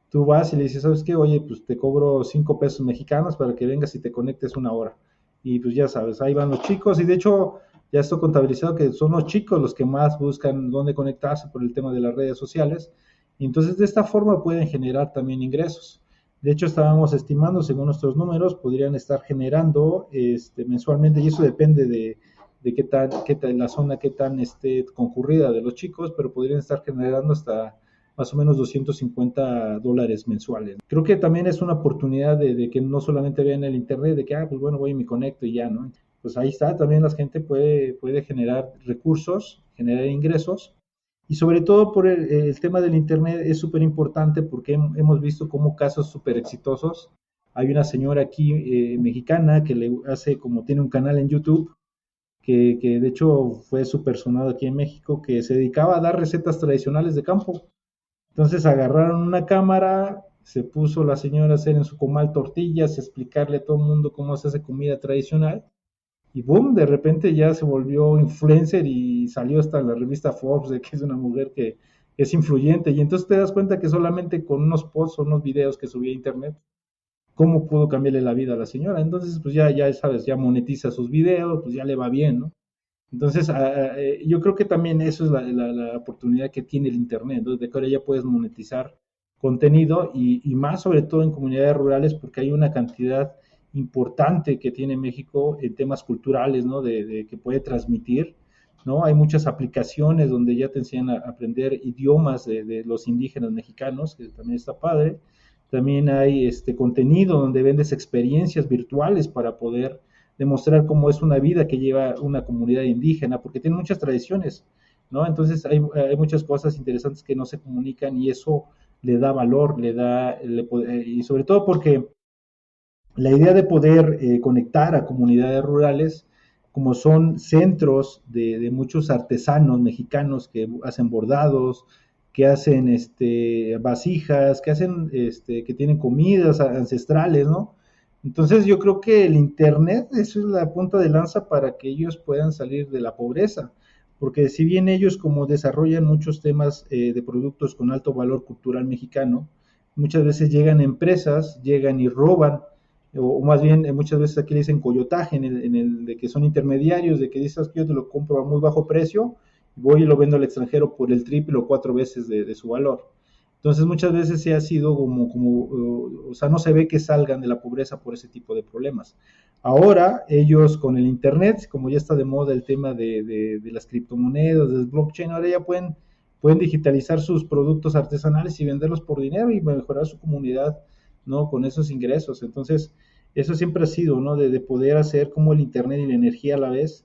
S3: tú vas y le dices, ¿sabes qué? Oye, pues te cobro 5 pesos mexicanos para que vengas y te conectes una hora. Y pues ya sabes, ahí van los chicos y de hecho ya está contabilizado que son los chicos los que más buscan dónde conectarse por el tema de las redes sociales. Y entonces de esta forma pueden generar también ingresos. De hecho estábamos estimando, según nuestros números, podrían estar generando mensualmente, y eso depende de qué tan la zona, qué tan concurrida de los chicos, pero podrían estar generando hasta más o menos $250 mensuales. Creo que también es una oportunidad de que no solamente vean el internet, de que, pues bueno, voy y me conecto y ya, ¿no? Pues ahí está, también la gente puede generar recursos, generar ingresos, y sobre todo por el tema del internet es súper importante porque hemos visto como casos súper exitosos. Hay una señora aquí mexicana que tiene un canal en YouTube, que de hecho fue súper sonado aquí en México, que se dedicaba a dar recetas tradicionales de campo. Entonces agarraron una cámara, se puso la señora a hacer en su comal tortillas, explicarle a todo el mundo cómo se hace comida tradicional, y boom, de repente ya se volvió influencer y salió hasta en la revista Forbes de que es una mujer que es influyente, y entonces te das cuenta que solamente con unos posts o unos videos que subía a internet, cómo pudo cambiarle la vida a la señora. Entonces pues ya sabes, ya monetiza sus videos, pues ya le va bien, ¿no? Entonces, yo creo que también eso es la oportunidad que tiene el Internet, ¿no? De que ahora ya puedes monetizar contenido y más sobre todo en comunidades rurales porque hay una cantidad importante que tiene México en temas culturales, ¿no? De que puede transmitir, ¿no? Hay muchas aplicaciones donde ya te enseñan a aprender idiomas de los indígenas mexicanos, que también está padre. También hay contenido donde vendes experiencias virtuales para poder demostrar cómo es una vida que lleva una comunidad indígena, porque tiene muchas tradiciones. ¿no? Entonces hay muchas cosas interesantes que no se comunican y eso le da valor, y sobre todo porque la idea de poder conectar a comunidades rurales, como son centros de muchos artesanos mexicanos que hacen bordados, que hacen vasijas, que hacen que tienen comidas ancestrales, ¿no? Entonces yo creo que el internet eso es la punta de lanza para que ellos puedan salir de la pobreza, porque si bien ellos como desarrollan muchos temas de productos con alto valor cultural mexicano, muchas veces llegan empresas, llegan y roban o más bien muchas veces aquí le dicen coyotaje, en el de que son intermediarios, de que dices que yo te lo compro a muy bajo precio, voy y lo vendo al extranjero por el triple o 4 veces de su valor. Entonces muchas veces se ha sido o sea, no se ve que salgan de la pobreza por ese tipo de problemas. Ahora ellos con el internet, como ya está de moda el tema de las criptomonedas, del blockchain, ahora ya pueden digitalizar sus productos artesanales y venderlos por dinero y mejorar su comunidad, ¿no? Con esos ingresos. Entonces, eso siempre ha sido, ¿no? De poder hacer como el internet y la energía a la vez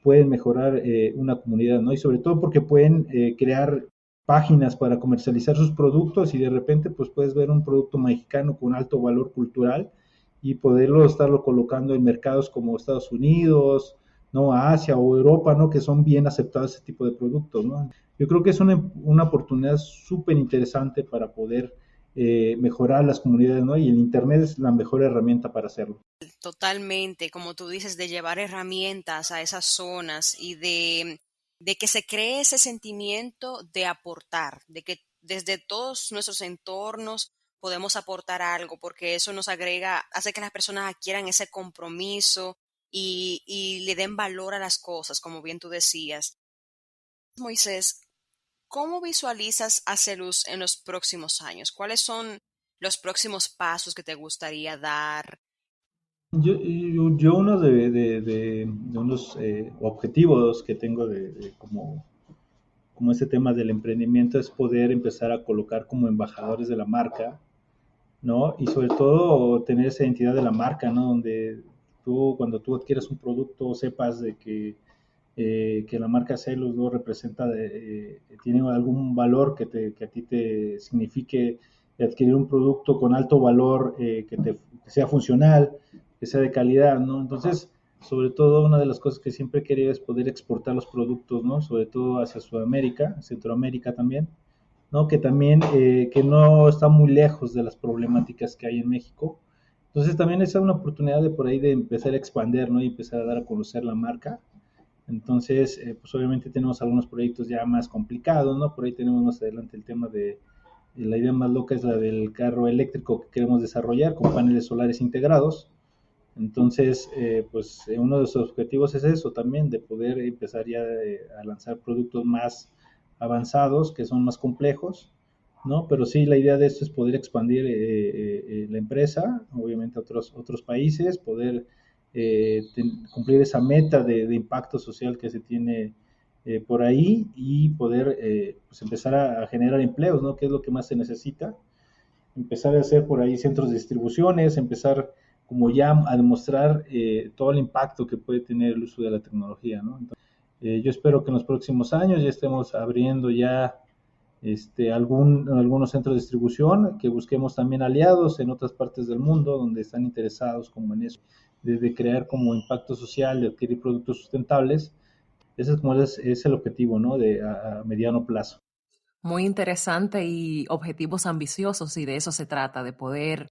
S3: pueden mejorar una comunidad, ¿no? Y sobre todo porque pueden crear páginas para comercializar sus productos y de repente pues puedes ver un producto mexicano con alto valor cultural y poderlo estarlo colocando en mercados como Estados Unidos, ¿no? Asia o Europa, ¿no? Que son bien aceptados ese tipo de productos, ¿no? Yo creo que es una oportunidad súper interesante para poder mejorar las comunidades, ¿no? Y el Internet es la mejor herramienta para hacerlo.
S2: Totalmente, como tú dices, de llevar herramientas a esas zonas y de que se cree ese sentimiento de aportar, de que desde todos nuestros entornos podemos aportar algo, porque eso nos agrega, hace que las personas adquieran ese compromiso y le den valor a las cosas, como bien tú decías. Moisés, ¿cómo visualizas a Celus en los próximos años? ¿Cuáles son los próximos pasos que te gustaría dar?
S3: Yo uno de unos objetivos que tengo como ese tema del emprendimiento es poder empezar a colocar como embajadores de la marca, ¿no? Y sobre todo tener esa identidad de la marca, ¿no? Donde cuando tú adquieres un producto, sepas de que la marca Celus no representa, tiene algún valor que a ti te signifique adquirir un producto con alto valor, que sea funcional, que sea de calidad, ¿no? Entonces, sobre todo, una de las cosas que siempre he querido es poder exportar los productos, ¿no? Sobre todo hacia Sudamérica, Centroamérica también, ¿no? Que también, que no está muy lejos de las problemáticas que hay en México. Entonces, también esa es una oportunidad de por ahí de empezar a expandir, ¿no? Y empezar a dar a conocer la marca. Entonces, pues obviamente tenemos algunos proyectos ya más complicados, ¿no? Por ahí tenemos más adelante el tema de la idea más loca es la del carro eléctrico que queremos desarrollar con paneles solares integrados. Entonces, pues uno de los objetivos es eso también, de poder empezar ya a lanzar productos más avanzados, que son más complejos, ¿no? Pero sí, la idea de esto es poder expandir la empresa, obviamente a otros países, poder cumplir esa meta de impacto social que se tiene por ahí y poder pues empezar a generar empleos, ¿no? Que es lo que más se necesita. Empezar a hacer por ahí centros de distribuciones, empezar como ya a demostrar todo el impacto que puede tener el uso de la tecnología, ¿no? Entonces, yo espero que en los próximos años ya estemos abriendo ya algunos centros de distribución, que busquemos también aliados en otras partes del mundo donde están interesados como en eso, de crear como impacto social, de adquirir productos sustentables. Ese es como es el objetivo, ¿no? A mediano plazo.
S1: Muy interesante y objetivos ambiciosos, y de eso se trata, de poder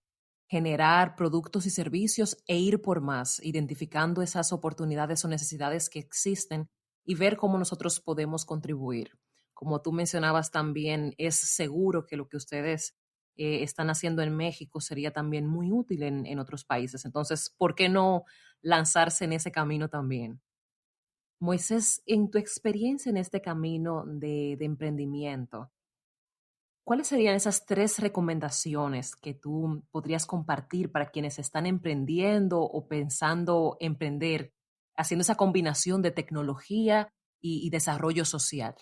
S1: generar productos y servicios e ir por más, identificando esas oportunidades o necesidades que existen y ver cómo nosotros podemos contribuir. Como tú mencionabas también, es seguro que lo que ustedes están haciendo en México sería también muy útil en otros países. Entonces, ¿por qué no lanzarse en ese camino también? Moisés, en tu experiencia en este camino de emprendimiento, ¿cuáles serían esas 3 recomendaciones que tú podrías compartir para quienes están emprendiendo o pensando emprender, haciendo esa combinación de tecnología y desarrollo social?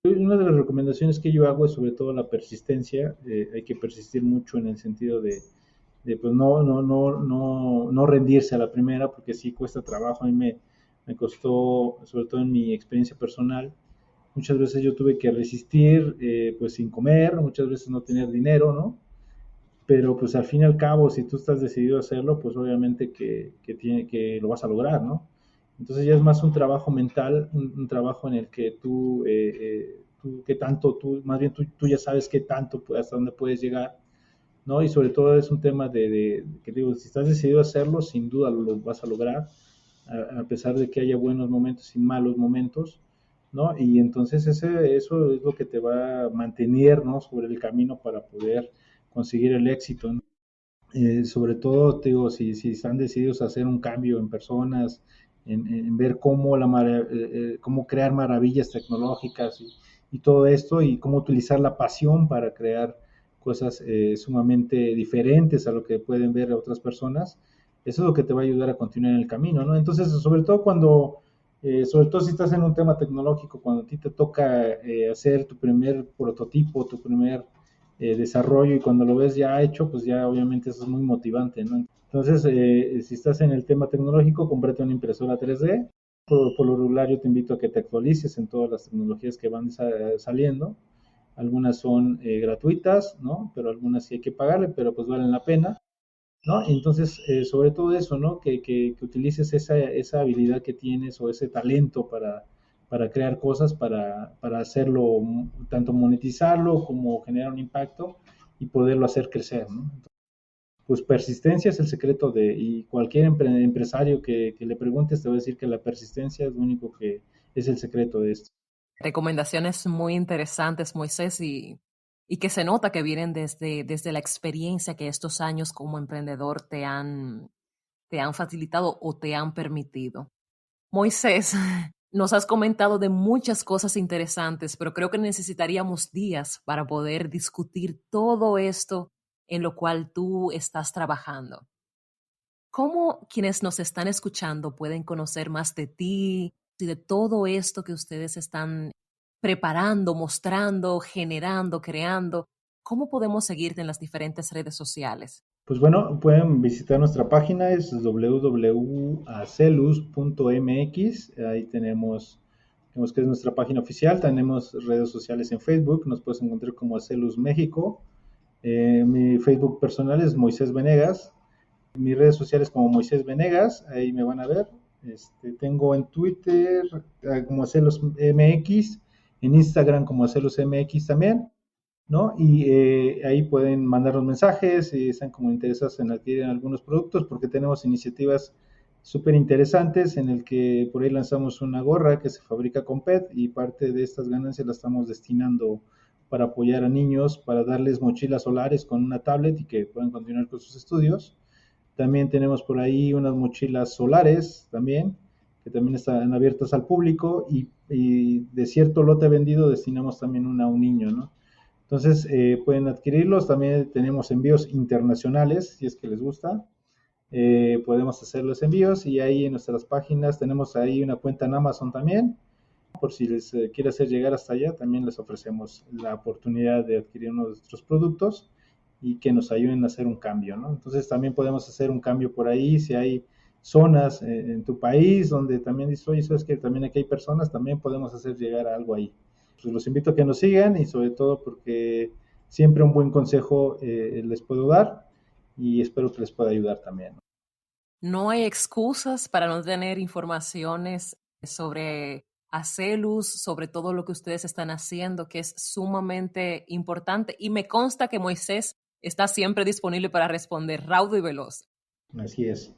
S3: Una de las recomendaciones que yo hago es sobre todo la persistencia. Hay que persistir mucho en el sentido de pues no rendirse a la primera, porque sí cuesta trabajo. A mí me costó, sobre todo en mi experiencia personal, muchas veces yo tuve que resistir, pues sin comer, muchas veces no tener dinero, ¿no? Pero pues al fin y al cabo, si tú estás decidido a hacerlo, pues obviamente que lo vas a lograr, ¿no? Entonces ya es más un trabajo mental, un trabajo en el que tú qué tanto, más bien tú ya sabes qué tanto, hasta dónde puedes llegar, ¿no? Y sobre todo es un tema que digo, si estás decidido a hacerlo, sin duda lo vas a lograr, a pesar de que haya buenos momentos y malos momentos, ¿no? Y entonces eso es lo que te va a mantener, ¿no? Sobre el camino para poder conseguir el éxito, ¿no? Sobre todo, te digo, si están decididos a hacer un cambio en personas, en ver cómo crear maravillas tecnológicas y todo esto, y cómo utilizar la pasión para crear cosas sumamente diferentes a lo que pueden ver otras personas, eso es lo que te va a ayudar a continuar en el camino, ¿no? Entonces, sobre todo si estás en un tema tecnológico, cuando a ti te toca hacer tu primer prototipo, tu primer desarrollo y cuando lo ves ya hecho, pues ya obviamente eso es muy motivante, ¿no? Entonces, si estás en el tema tecnológico, cómprate una impresora 3D. Por lo regular yo te invito a que te actualices en todas las tecnologías que van saliendo. Algunas son gratuitas, ¿no? Pero algunas sí hay que pagarle, pero pues valen la pena, ¿no? Entonces, sobre todo eso, ¿no? Que utilices esa habilidad que tienes o ese talento para crear cosas, para hacerlo, tanto monetizarlo como generar un impacto y poderlo hacer crecer, ¿no? Entonces, pues persistencia es el secreto y cualquier empresario que le preguntes te va a decir que la persistencia es lo único que es el secreto de esto.
S1: Recomendaciones muy interesantes, Moisés, y que se nota que vienen desde la experiencia que estos años como emprendedor te han facilitado o te han permitido. Moisés, nos has comentado de muchas cosas interesantes, pero creo que necesitaríamos días para poder discutir todo esto en lo cual tú estás trabajando. ¿Cómo quienes nos están escuchando pueden conocer más de ti y de todo esto que ustedes están preparando, mostrando, generando, creando? ¿Cómo podemos seguirte en las diferentes redes sociales?
S3: Pues bueno, pueden visitar nuestra página, es www.acelus.mx. Ahí tenemos que es nuestra página oficial. Tenemos redes sociales en Facebook, nos puedes encontrar como Acelus México. Mi Facebook personal es Moisés Venegas. Mis redes sociales como Moisés Venegas, ahí me van a ver. Tengo en Twitter como Acelus MX, en Instagram como Acelus MX también. ¿No? Y ahí pueden mandar los mensajes si están como interesados en adquirir algunos productos, porque tenemos iniciativas súper interesantes en el que por ahí lanzamos una gorra que se fabrica con PET y parte de estas ganancias la estamos destinando para apoyar a niños, para darles mochilas solares con una tablet y que puedan continuar con sus estudios. También tenemos por ahí unas mochilas solares también, que también están abiertas al público y de cierto lote vendido destinamos también una a un niño, ¿no? Entonces pueden adquirirlos, también tenemos envíos internacionales, si es que les gusta, podemos hacer los envíos y ahí en nuestras páginas tenemos ahí una cuenta en Amazon también, por si les quiere hacer llegar hasta allá, también les ofrecemos la oportunidad de adquirir uno de nuestros productos y que nos ayuden a hacer un cambio, ¿no? Entonces también podemos hacer un cambio por ahí, si hay zonas en tu país donde también dices, oye, sabes que también aquí hay personas, también podemos hacer llegar algo ahí. Pues los invito a que nos sigan y sobre todo porque siempre un buen consejo les puedo dar y espero que les pueda ayudar también.
S1: No hay excusas para no tener informaciones sobre Acelus, sobre todo lo que ustedes están haciendo, que es sumamente importante. Y me consta que Moisés está siempre disponible para responder, raudo y veloz.
S3: Así es.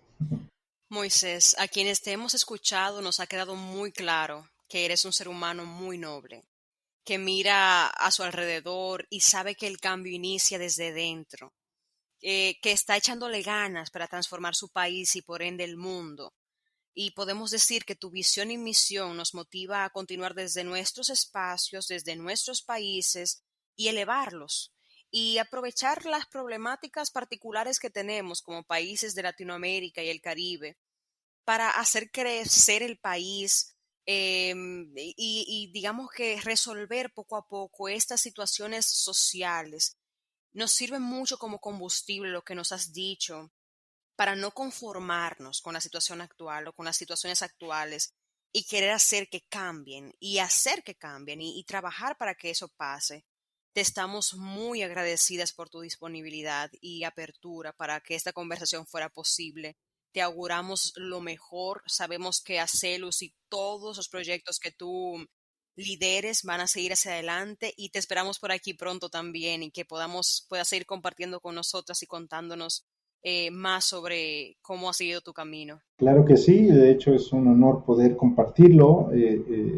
S2: Moisés, a quienes te hemos escuchado nos ha quedado muy claro que eres un ser humano muy noble, que mira a su alrededor y sabe que el cambio inicia desde dentro, que está echándole ganas para transformar su país y por ende el mundo. Y podemos decir que tu visión y misión nos motiva a continuar desde nuestros espacios, desde nuestros países y elevarlos y aprovechar las problemáticas particulares que tenemos como países de Latinoamérica y el Caribe para hacer crecer el país y digamos que resolver poco a poco estas situaciones sociales. Nos sirve mucho como combustible lo que nos has dicho para no conformarnos con la situación actual o con las situaciones actuales y querer hacer que cambien y hacer que cambien y trabajar para que eso pase. Te estamos muy agradecidas por tu disponibilidad y apertura para que esta conversación fuera posible. Te auguramos lo mejor. Sabemos que Acelus y todos los proyectos que tú lideres van a seguir hacia adelante y te esperamos por aquí pronto también y que puedas seguir compartiendo con nosotras y contándonos más sobre cómo ha sido tu camino.
S3: Claro que sí, de hecho es un honor poder compartirlo.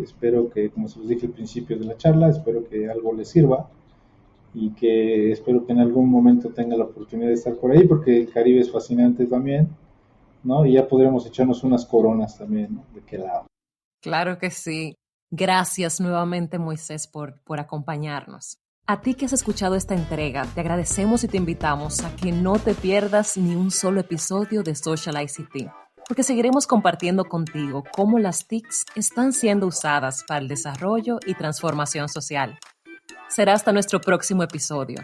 S3: Espero que, como se los dije al principio de la charla, espero que algo les sirva y que espero que en algún momento tenga la oportunidad de estar por ahí, porque el Caribe es fascinante también, ¿no? Y ya podremos echarnos unas coronas también, ¿no? De qué lado.
S1: Claro que sí. Gracias nuevamente, Moisés, por acompañarnos. A ti que has escuchado esta entrega, te agradecemos y te invitamos a que no te pierdas ni un solo episodio de Social ICT, porque seguiremos compartiendo contigo cómo las TICs están siendo usadas para el desarrollo y transformación social. Será hasta nuestro próximo episodio.